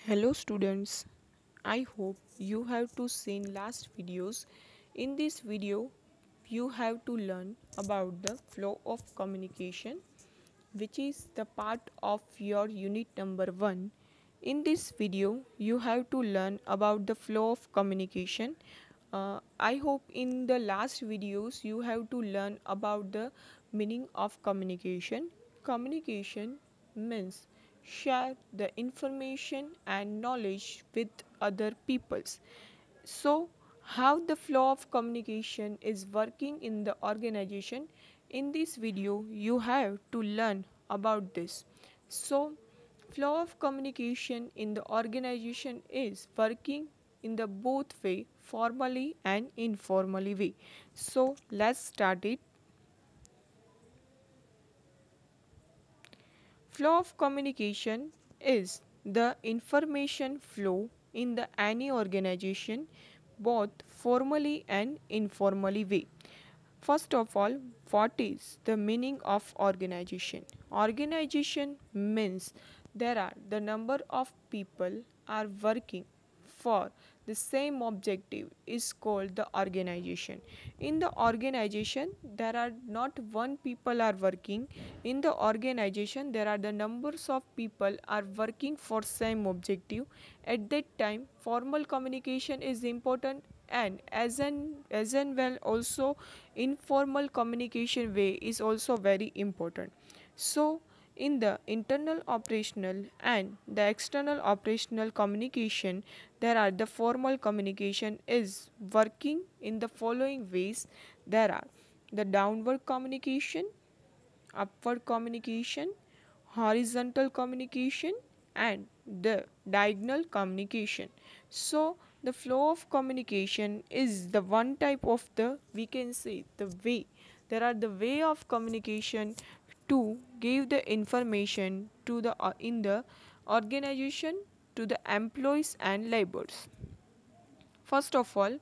Hello students, I hope you have to seen last videos. In this video, you have to learn about the flow of communication, which is the part of your unit number 1. In this video, you have to learn about the flow of communication. I hope in the last videos you have to learn about the meaning of communication. Communication means share the information and knowledge with other peoples. So, how the flow of communication is working in the organization? In this video, you have to learn about this. So, flow of communication in the organization is working in the both way, formally and informally way. So, let's start it. Flow of communication is the information flow in the any organization both formally and informally way. First of all, what is the meaning of organization? Organization means there are the number of people are working for the same objective is called the organization. In the organization there are not one people are working. In the organization there are the numbers of people are working for same objective. At that time formal communication is important, and as an well also informal communication way is also very important. So in the internal operational and the external operational communication, there are the formal communication is working in the following ways. There are the downward communication, upward communication, horizontal communication, and the diagonal communication. So the flow of communication is the one type of the, we can say, the way. There are the way of communication to give the information to the in the organization to the employees and laborers. First of all,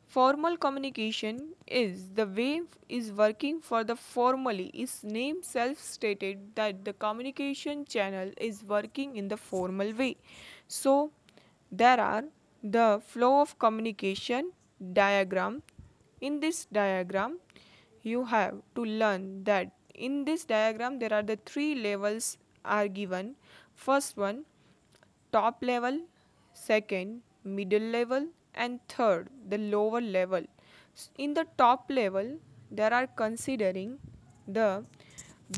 formal communication is the way is working for the formally. Its name self stated that the communication channel is working in the formal way. So there are the flow of communication diagram. In this diagram, you have to learn that in this diagram there are the three levels are given. First one, top level, second middle level, and third the lower level. In the top level there are considering the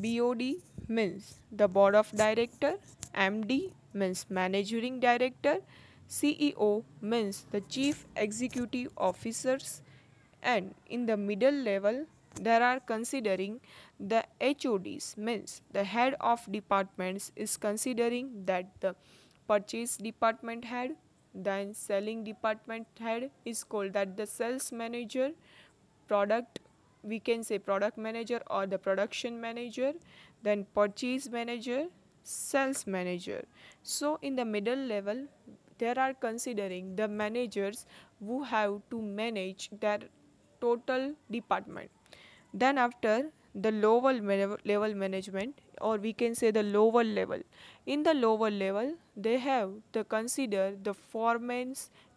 BOD means the board of director, MD means managing director, CEO means the chief executive officers, and in the middle level there are considering the HODs means the head of departments is considering that the purchase department head, then selling department head is called that the sales manager, product, we can say product manager or the production manager, then purchase manager, sales manager. So in the middle level there are considering the managers who have to manage their total department. Then after the lower level management, or we can say the lower level. In the lower level they have to consider the foremen,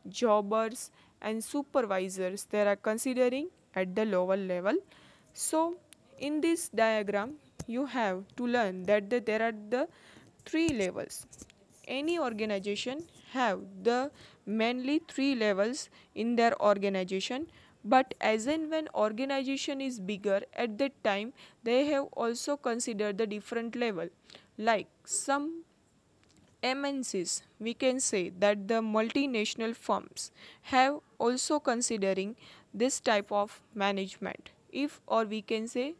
jobbers, and supervisors they are considering at the lower level. So in this diagram you have to learn that there are the three levels. Any organization have the mainly three levels in their organization, but as and when organization is bigger at that time they have also considered the different level. Like some MNCs, we can say that the multinational firms have also considering this type of management. If, or we can say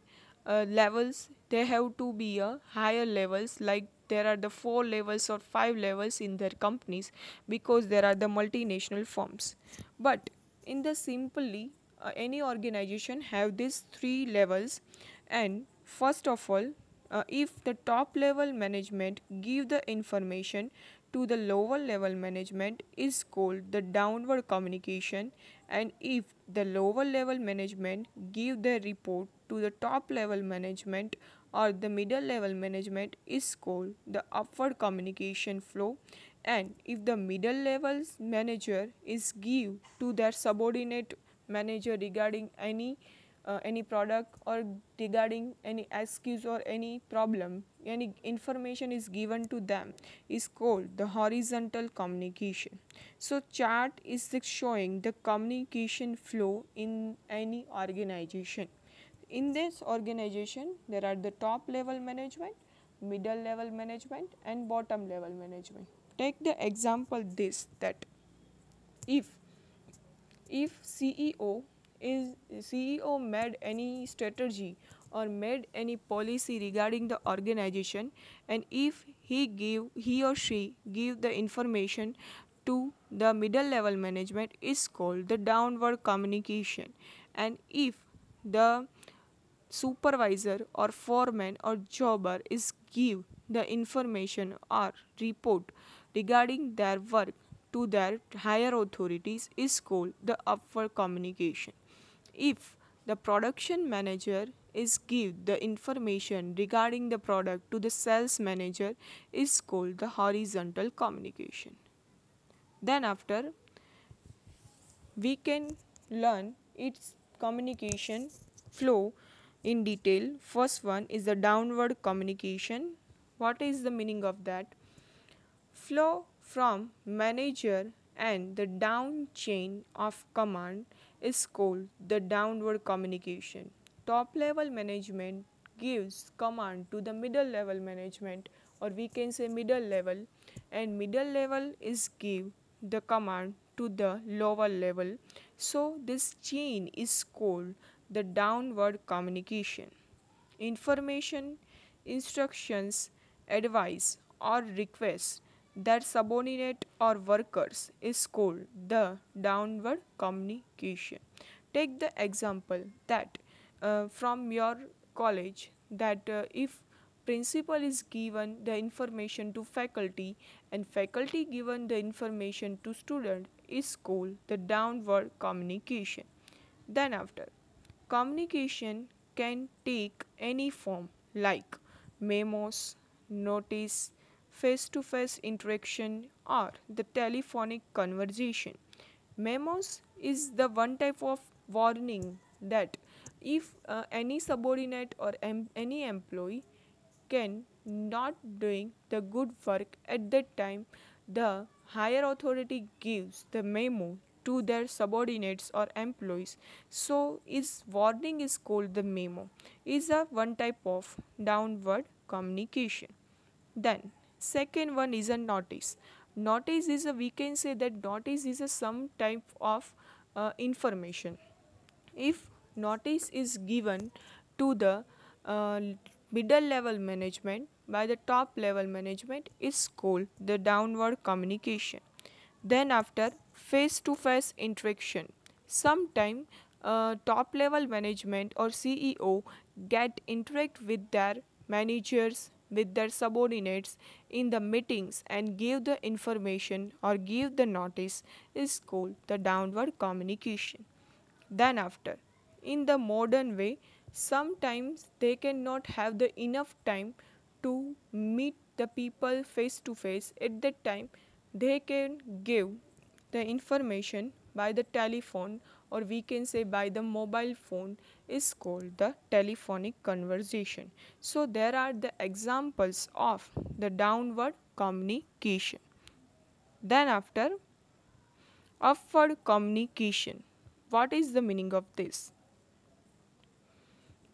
levels, they have to be a higher levels, like there are the 4 levels or 5 levels in their companies because there are the multinational firms. But in the simply any organization have these 3 levels. And first of all, if the top level management give the information to the lower level management is called the downward communication, and if the lower level management give the report to the top level management or the middle level management is called the upward communication flow. And if the middle levels manager is give to their subordinate manager regarding any product or regarding any excuse or any problem, any information is given to them, is called the horizontal communication. So chart is showing the communication flow in any organization. In this organization there are the top level management, middle level management and bottom level management. Take the example this, that if if CEO made any strategy or made any policy regarding the organization, and if he or she give the information to the middle level management, is called the downward communication. And if the supervisor or foreman or jobber is give the information or report regarding their work to their higher authorities, is called the upward communication. If the production manager is give the information regarding the product to the sales manager, is called the horizontal communication. Then after, we can learn its communication flow in detail. First one is the downward communication. What is the meaning of that? Flow from manager and the down chain of command is called the downward communication. Top level management gives command to the middle level management, or we can say middle level, and middle level is give the command to the lower level. So this chain is called the downward communication. Information, instructions, advice, or requests that subordinate or workers is called the downward communication. Take the example that from your college, that if principal is given the information to faculty and faculty given the information to student, is called the downward communication. Then after, communication can take any form like memos, notice, face to face interaction, or the telephonic conversation. Memos is the one type of warning that if any subordinate or any employee can not doing the good work at that time, the higher authority gives the memo to their subordinates or employees. So its warning is called the memo, is a one type of downward communication. Then second one is a notice. Notice is a, we can say that notice is a some type of information. If notice is given to the uh, middle level management by the top level management, is called the downward communication. Then after, face to face interaction. Sometime top level management or CEO get interact with their managers, with their subordinates in the meetings and give the information or give the notice, is called the downward communication. Then after, in the modern way, sometimes they cannot have the enough time to meet the people face to face. At that time, they can give the information by the telephone, or we can say by the mobile phone, is called the telephonic conversation. So there are the examples of the downward communication. Then after, upward communication. What is the meaning of this?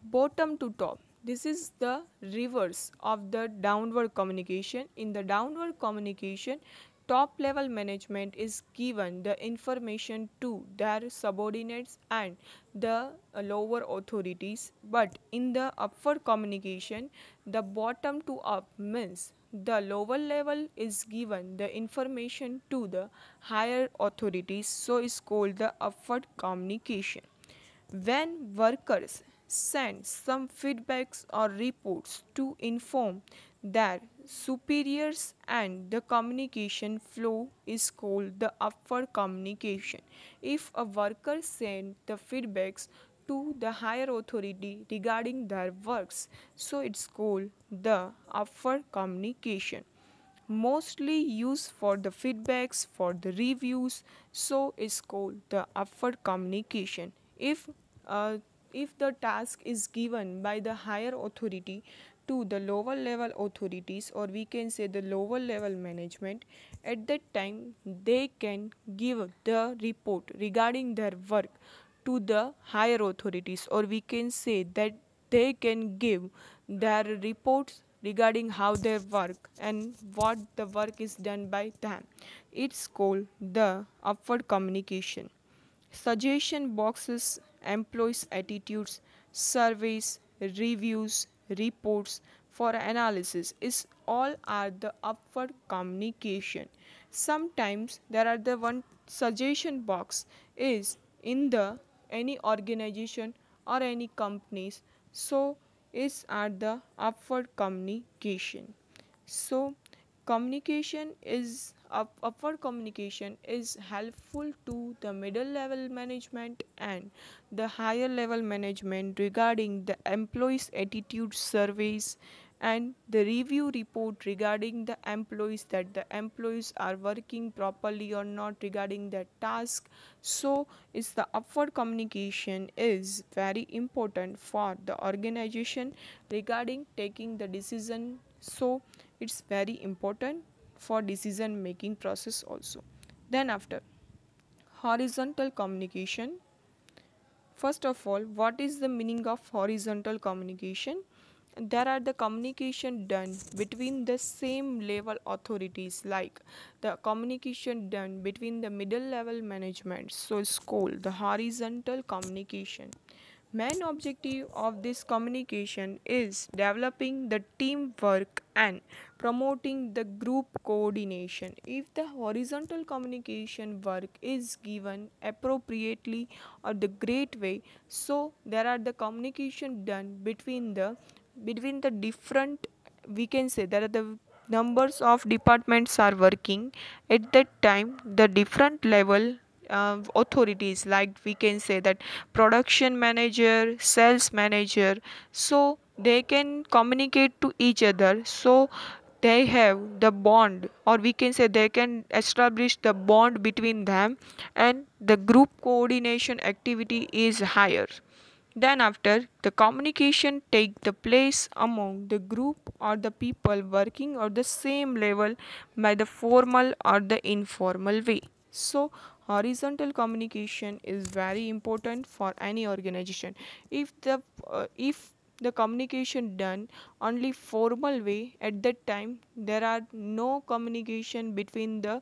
Bottom to top. This is the reverse of the downward communication. In the downward communication, top level management is given the information to their subordinates and the lower authorities, but in the upward communication, the bottom to up means the lower level is given the information to the higher authorities, so it's called the upward communication. When workers send some feedbacks or reports to inform their superiors, and the communication flow is called the upward communication. If a worker send the feedbacks to the higher authority regarding their works, so it's called the upward communication. mostly used for the feedbacks, for the reviews, so is called the upward communication. Uh, if the task is given by the higher authority to the lower level authorities, or we can say the lower level management, at that time they can give the report regarding their work to the higher authorities, or we can say that they can give their reports regarding how they work and what the work is done by them. It's called the upward communication. Suggestion boxes, employees' attitudes, surveys, reviews, reports for analysis is all are the upward communication. Sometimes there are the one suggestion box is in the any organization or any companies, so is at the upward communication. So communication is upward communication is helpful to the middle level management and the higher level management regarding the employees attitude surveys and the review report regarding the employees, that the employees are working properly or not regarding their task. So is the upward communication is very important for the organization regarding taking the decision. So it's very important for decision making process also. Then after horizontal communication, first of all, what is the meaning of horizontal communication? There are the communication done between the same level authorities, like the communication done between the middle level management, so it's called the horizontal communication. Main objective of this communication is developing the teamwork and promoting the group coordination. If the horizontal communication work is given appropriately or the great way, so there are the communication done between the different, we can say there are the numbers of departments are working at that time, the different level authorities, like we can say that production manager, sales manager, so they can communicate to each other, so they have the bond, or we can say they can establish the bond between them, and the group coordination activity is higher. Then after the communication take the place among the group or the people working on the same level by the formal or the informal way. So horizontal communication is very important for any organization. If the communication done only formal way, at that time there are no communication between the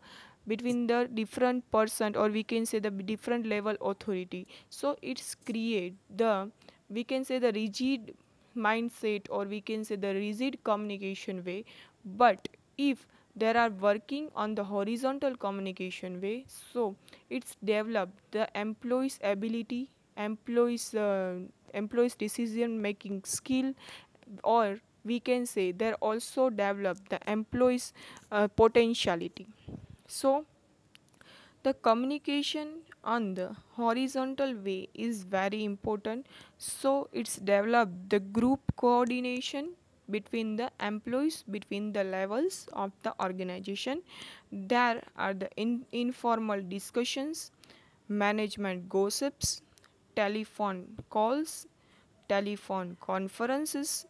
different person, or we can say the different level authority, so it's create the, we can say the rigid mindset, or we can say the rigid communication way. But if there are working on the horizontal communication way, so it's develop the employees ability, employees decision making skill, or we can say they also develop the employees potentiality. So the communication on the horizontal way is very important, so it's develop the group coordination between the employees, between the levels of the organization. There are the informal discussions, management gossips, telephone calls, telephone conferences,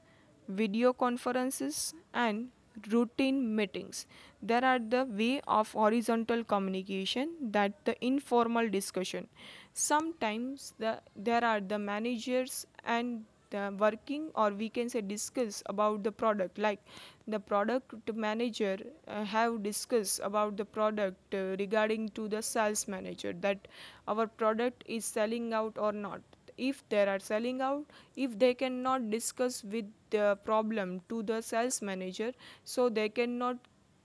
video conferences, and routine meetings. There are the way of horizontal communication, that the informal discussion. Sometimes there are the managers and the working, or we can say discuss about the product, like the product manager have discussed about the product regarding to the sales manager, that our product is selling out or not. If they are selling out, if they cannot discuss with the problem to the sales manager, so they cannot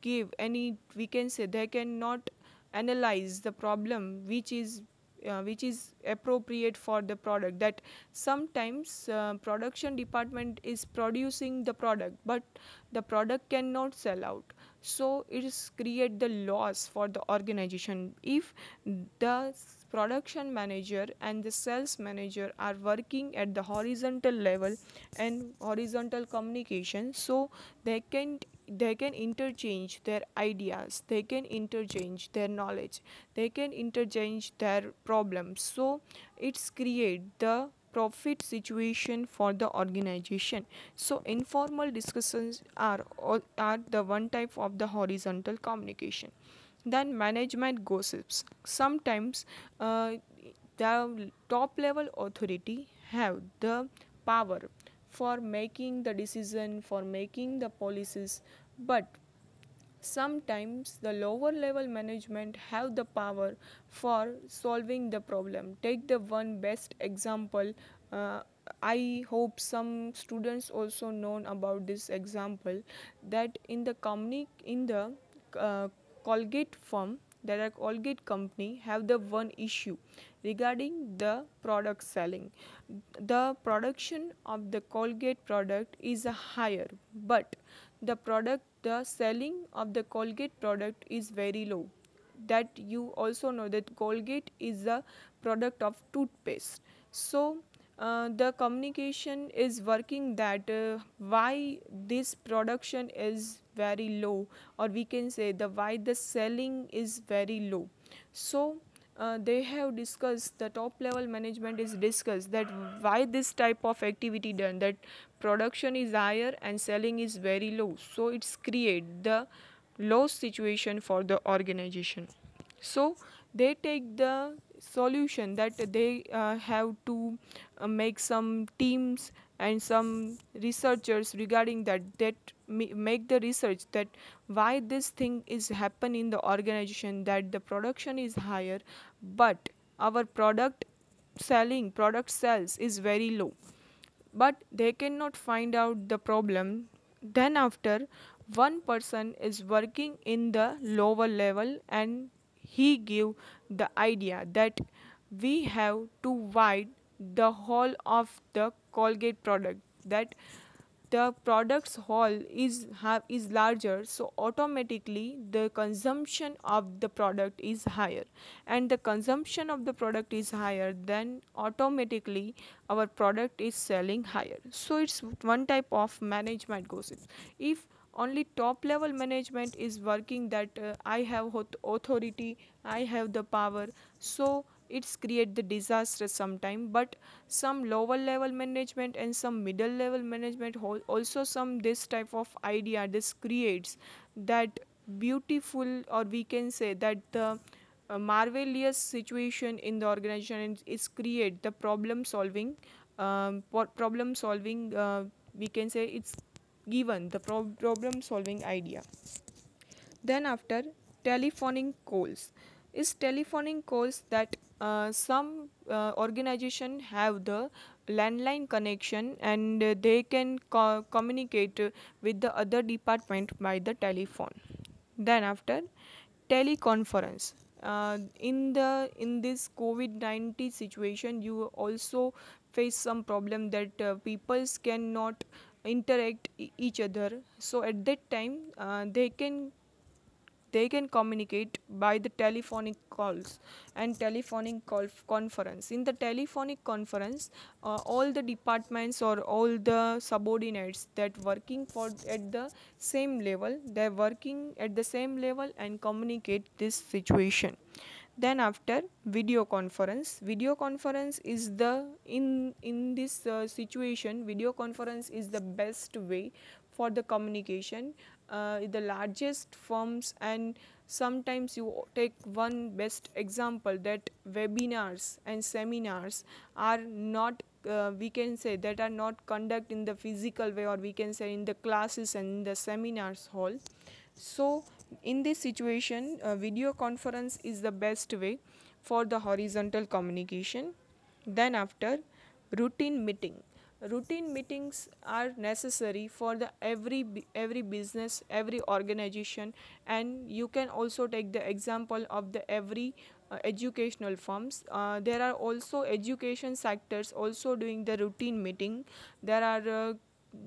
give any, we can say they cannot analyze the problem which is appropriate for the product. That sometimes production department is producing the product, but the product cannot sell out, so it is create the loss for the organization. If the production manager and the sales manager are working at the horizontal level and horizontal communication, so they can they can interchange their ideas, they can interchange their knowledge, they can interchange their problems. So it's create the profit situation for the organization. So informal discussions are the one type of the horizontal communication. Then management gossips. Sometimes uh, the top level authority have the power for making the decision, for making the policies, but sometimes the lower level management have the power for solving the problem. Take the one best example. uh, I hope some students also known about this example, that in the company, in the uh, Colgate firm, that are Colgate company have the one issue regarding the product selling. The production of the Colgate product is higher, but the selling of the Colgate product is very low. That you also know that Colgate is a product of toothpaste. So the communication is working that why this production is very low, or we can say the why the selling is very low. So they have discussed, the top level management is discussed that why this type of activity done, that production is higher and selling is very low, so it's create the loss situation for the organization. So they take the solution that they have to make some teams and some researchers regarding that make the research that why this thing is happen in the organization, that the production is higher but our product sales is very low, but they cannot find out the problem. Then after, one person is working in the lower level and he give the idea that we have to wide the whole of the Colgate product, that the product's whole is larger, so automatically the consumption of the product is higher, and the consumption of the product is higher, then automatically our product is selling higher. So it's one type of management gossip. If only top level management is working that I have authority, I have the power, so it's create the disaster sometime. But some lower level management and some middle level management also some this type of idea, this creates that beautiful, or we can say that the marvelous situation in the organization, and is create the problem solving, we can say it's given the problem solving idea. Then after, telephoning calls. Is telephoning calls that some organization have the landline connection and they can communicate with the other department by the telephone. Then after, teleconference. In this COVID-19 situation, you also face some problem that peoples cannot interact each other. So at that time, they can communicate by the telephonic calls and telephonic conference. In the telephonic conference, all the departments or all the subordinates that working for at the same level, they're working at the same level and communicate this situation. Then after, video conference is the in this situation, video conference is the best way for the communication. The largest firms, and sometimes you take one best example, that webinars and seminars are not, we can say that are not conduct in the physical way, or we can say in the classes and in the seminars hall. So in this situation, video conference is the best way for the horizontal communication. Then after, routine meeting. Routine meetings are necessary for the every business, every organization, and you can also take the example of the every educational firms. There are also education sectors also doing the routine meeting. There are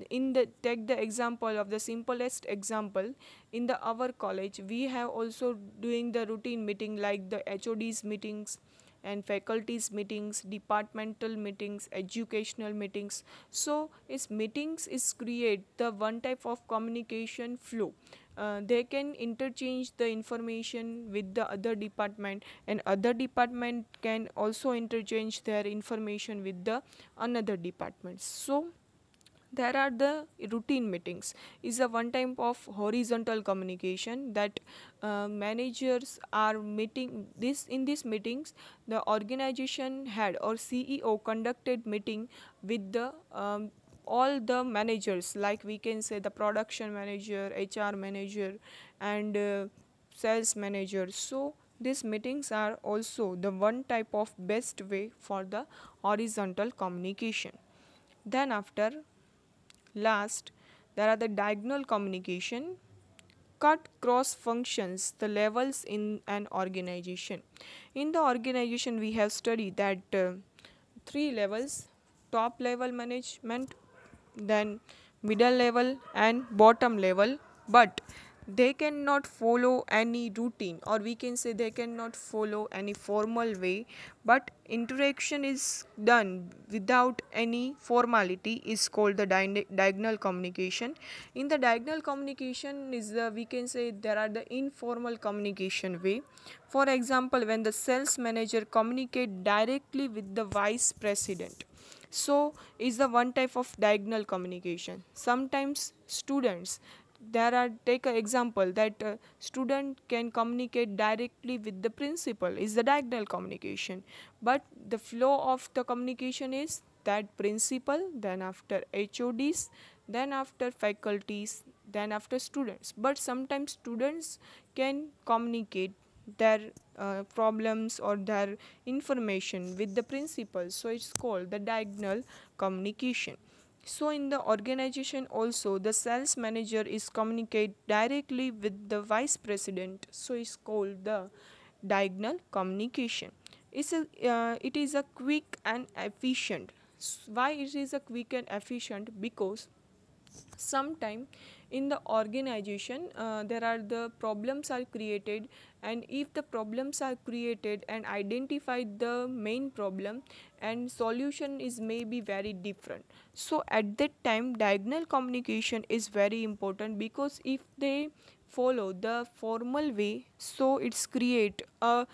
in the take the example of the simplest example, in the our college we have also doing the routine meeting like the HODs meetings, and faculties meetings, departmental meetings, educational meetings. So is meetings is create the one type of communication flow. They can interchange the information with the other department, and other department can also interchange their information with the another department. So there are the routine meetings is a one type of horizontal communication that managers are meeting this. In these meetings, the organization head or CEO conducted meeting with the all the managers, like we can say the production manager, HR manager, and sales manager. So these meetings are also the one type of best way for the horizontal communication. Then after last, there are the diagonal communication. Cut cross functions the levels in an organization. In the organization, we have studied that three levels: top level management, then middle level, and bottom level. But they cannot follow any routine, or we can say they cannot follow any formal way, but interaction is done without any formality is called the diagonal communication. In the diagonal communication is the, we can say there are the informal communication way. For example, when the sales manager communicate directly with the vice president, so is the one type of diagonal communication. Sometimes students, there are, take an example that student can communicate directly with the principal is the diagonal communication, but the flow of the communication is that principal, then after HODs, then after faculties, then after students. But sometimes students can communicate their problems or their information with the principal, so it's called the diagonal communication. So in the organization also, the sales manager is communicate directly with the vice president, so it's called the diagonal communication. It is a quick and efficient. Why it is a quick and efficient? Because sometime in the organization there are the problems are created, and if the problems are created and identified the main problem, and solution is maybe very different, so at that time diagonal communication is very important, because if they follow the formal way, so it's create a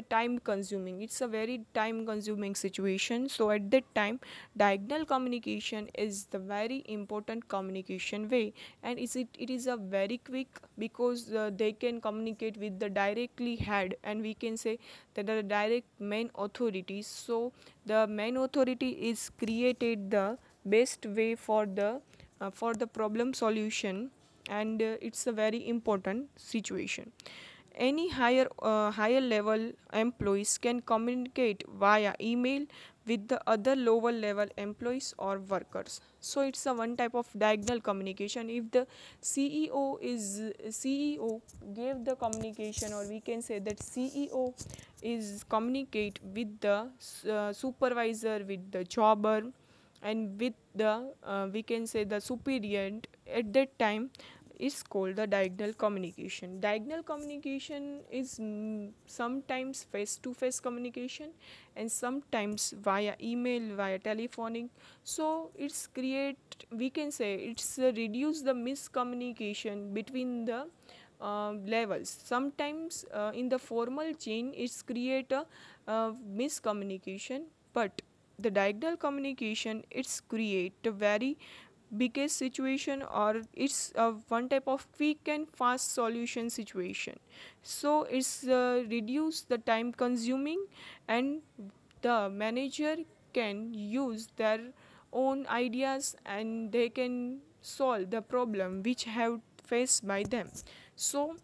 time consuming, it's a very time consuming situation. So at that time diagonal communication is the very important communication way, and it is a very quick, because they can communicate with the directly head, and we can say that the direct main authorities. So the main authority is created the best way for the problem solution, and it's a very important situation. Any higher level employees can communicate via email with the other lower level employees or workers. So it's a one type of diagonal communication. If the CEO gave the communication, or we can say that CEO is communicate with the supervisor, with the jobber, and with the we can say the superior, at that time is called the diagonal communication. Diagonal communication is sometimes face to face communication, and sometimes via email, via telephonic. So it's create, we can say it's reduce the miscommunication between the levels. Sometimes in the formal chain it's create a miscommunication, but the diagonal communication it's create a very biggest situation, or it's one type of quick and fast solution situation. So it's reduce the time consuming, and the manager can use their own ideas, and they can solve the problem which have faced by them. So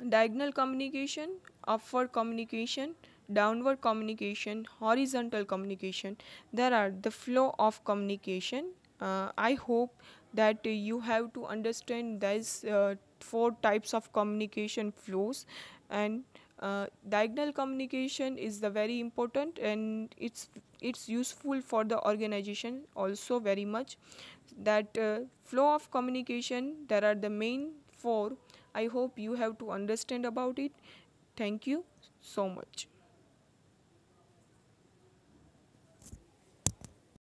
diagonal communication, upward communication, downward communication, horizontal communication, there are the flow of communication. I hope that you have to understand these four types of communication flows, and diagonal communication is the very important, and it's useful for the organization also very much. That flow of communication, there are the main four. I hope you have to understand about it. Thank you so much.